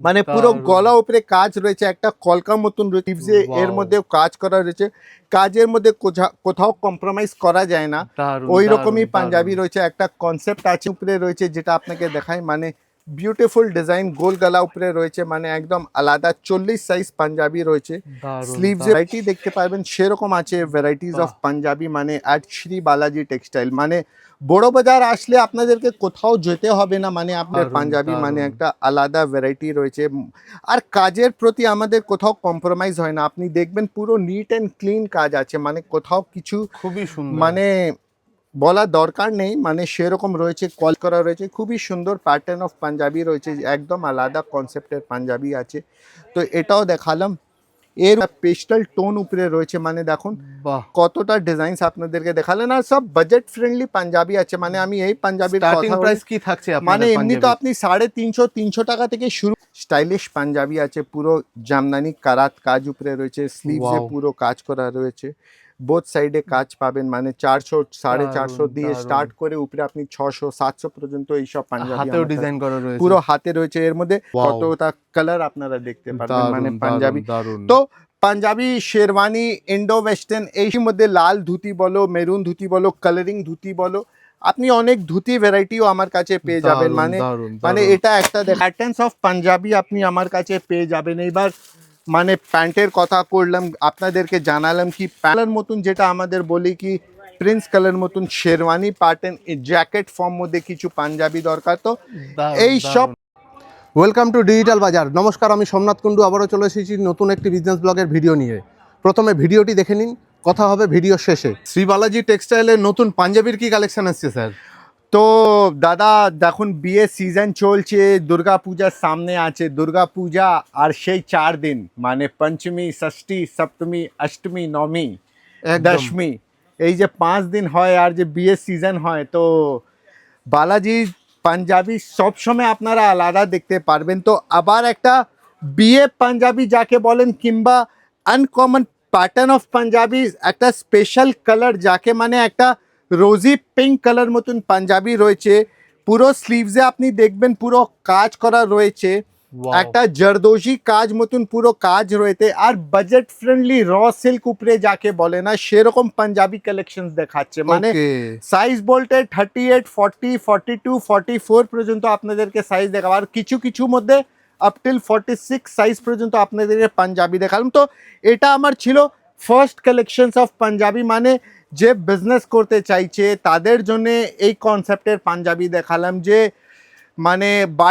মানে পুরো দারুণ। গলা উপরে কাজ রয়েছে, একটা কলকা মতন রয়েছে, এর Wow! মধ্যেও কাজ করা রয়েছে। কাজের মধ্যে কোথাও কম্প্রোমাইজ করা যায় না, দারুণ, ওই দারুণ, রকমই পাঞ্জাবি দারুণ। রয়েছে। একটা কনসেপ্ট আছে উপরে রয়েছে, যেটা আপনাকে দেখায়, মানে বিউটিফুল ডিজাইন, গোল গলা উপরে রয়েছে, মানে একদম আলাদা 40 সাইজ পাঞ্জাবি রয়েছে। দারুণ, স্লিভস দারুণ। ভ্যারাইটি দেখতে পারবেন সেরকম আছে, ভ্যারাইটিস অফ বাহ! পাঞ্জাবি, মানে অ্যাট শ্রী বালাজি টেক্সটাইল। মানে বড় বাজার আসলে আপনাদেরকে কোথাও যেতে হবে না, মানে আপনার দারুণ, পাঞ্জাবি মানে দারুণ। একটা আলাদা ভ্যারাইটি রয়েছে। আর কাজের প্রতি আমাদের কোথাও কম্প্রোমাইজ হয় না, আপনি দেখবেন পুরো নিট অ্যান্ড ক্লিন কাজ আছে, মানে কোথাও কিছু খুবই সুন্দর। মানে বলার দরকার নেই, মানে সেরকম রয়েছে, কল করা রয়েছে, খুবই সুন্দর প্যাটার্ন অফ পাঞ্জাবি রয়েছে, একদম আলাদা কনসেপ্টের পাঞ্জাবি আছে। তো এটাও দেখালাম, এর পেস্টাল টোন উপরে রয়েছে, মানে দেখুন বাহ! কতটা ডিজাইনস আপনাদেরকে দেখালেন। আর সব বাজেট ফ্রেন্ডলি পাঞ্জাবি আছে, মানে আমি এই পাঞ্জাবির স্টার্টিং কথা বলি, প্রাইস কি থাকছে মানে আপনাদের এমনি তো পাঞ্জাবির? আপনি 350 টাকা থেকে শুরু। স্টাইলিশ পাঞ্জাবি আছে, পুরো জামদানি কারাত কাজ উপরে রয়েছে, স্লিভসে ওয়াও! পুরো কাজ করা রয়েছে, বোথ সাইডে কাজ পাবেন, মানে 400 450 দারুণ, দিয়ে দারুণ। স্টার্ট করে উপরে আপনি 600 700 পর্যন্ত এইসব পাঞ্জাবি হাতেও আমার কাছে ডিজাইন করা রয়েছে। পুরো হাতে রয়েছে। এর মধ্যে ওয়াও! কতটা কালার আপনারা দেখতে পারবেন, মানে দারুণ, দারুণ, পাঞ্জাবি। দারুণ। তো পাঞ্জাবি, শেরওয়ানি, ইন্ডো ওয়েস্টার্ন, এই মধ্যে লাল ধুতি বলো, মেরুন ধুতি বলো, কালারিং ধুতি বলো, আপনি অনেক ধুতি ভ্যারাইটিও আমার কাছে পেয়ে যাবেন। দারুণ, মানে দারুণ, মানে দারুণ। এটা একটা প্যাটার্নস অফ পাঞ্জাবি আপনি আমার কাছে পেয়ে যাবেন। এইবার মানে প্যান্টের কথা করলাম, আপনাদেরকে জানালাম কি প্যান্টের মতন, যেটা আমাদের বলি কি প্রিন্স কালার মতন শেরওয়ানি প্যাটার্ন, জ্যাকেট ফর্ম মধ্যে কিছু পাঞ্জাবি দরকার, তো দারুণ, এই সব। দারুণ। ওয়েলকাম টু ডিজিটাল বাজার। নমস্কার, আমি সোমনাথ কুণ্ডু আবারও চলে এসেছি নতুন একটি বিজনেস ব্লগের ভিডিও নিয়ে। প্রথমে ভিডিওটি দেখে নিন, কথা হবে ভিডিও শেষে। শ্রী বালাজি টেক্সটাইলের নতুন পাঞ্জাবির কি কালেকশন আসছে স্যার? তো দাদা দেখুন, বিয়ের সিজন চলছে, দুর্গা পূজার সামনে আছে, দুর্গা পূজা আর সেই 4 দিন, মানে পঞ্চমী, ষষ্ঠী, সপ্তমী, অষ্টমী, নবমী, একদম। দশমী, এই যে 5 দিন হয়, আর যে বিয়ের সিজন হয়, তো বালাজি পাঞ্জাবি সবসময় আপনারা আলাদা দেখতে পারবেন। তো আবার একটা বিয়ে পাঞ্জাবি যাকে বলেন, কিংবা আনকমন প্যাটার্ন অফ পাঞ্জাবি, একটা স্পেশাল কালার যাকে, মানে একটা রোজি পিঙ্ক কালার মতন পাঞ্জাবি রয়েছে, পুরো স্লিভসে আপনি দেখবেন পুরো কাজ করা রয়েছে, ওয়াও! একটা জরদোজি কাজ মতন পুরো কাজ রয়েছে, আর বাজেট ফ্রেন্ডলি র সিল্ক উপরে যাকে বলে না, সেরকম পাঞ্জাবি কালেকশন দেখাচ্ছে। মানে ওকে। সাইজ বলতে 38, 40, 42, 44 পর্যন্ত আপনাদেরকে সাইজ দেখাবো, আর কিছু কিছু মধ্যে আপ টিল 46 সাইজ পর্যন্ত আপনাদেরকে পাঞ্জাবি দেখালাম। তো এটা আমার ছিল ফার্স্ট কালেকশনস অফ পাঞ্জাবি, মানে যে বিজনেস করতে চাইছে তাদের জন্য এই কনসেপ্টের পাঞ্জাবি দেখালাম, যে মানে বাড়ি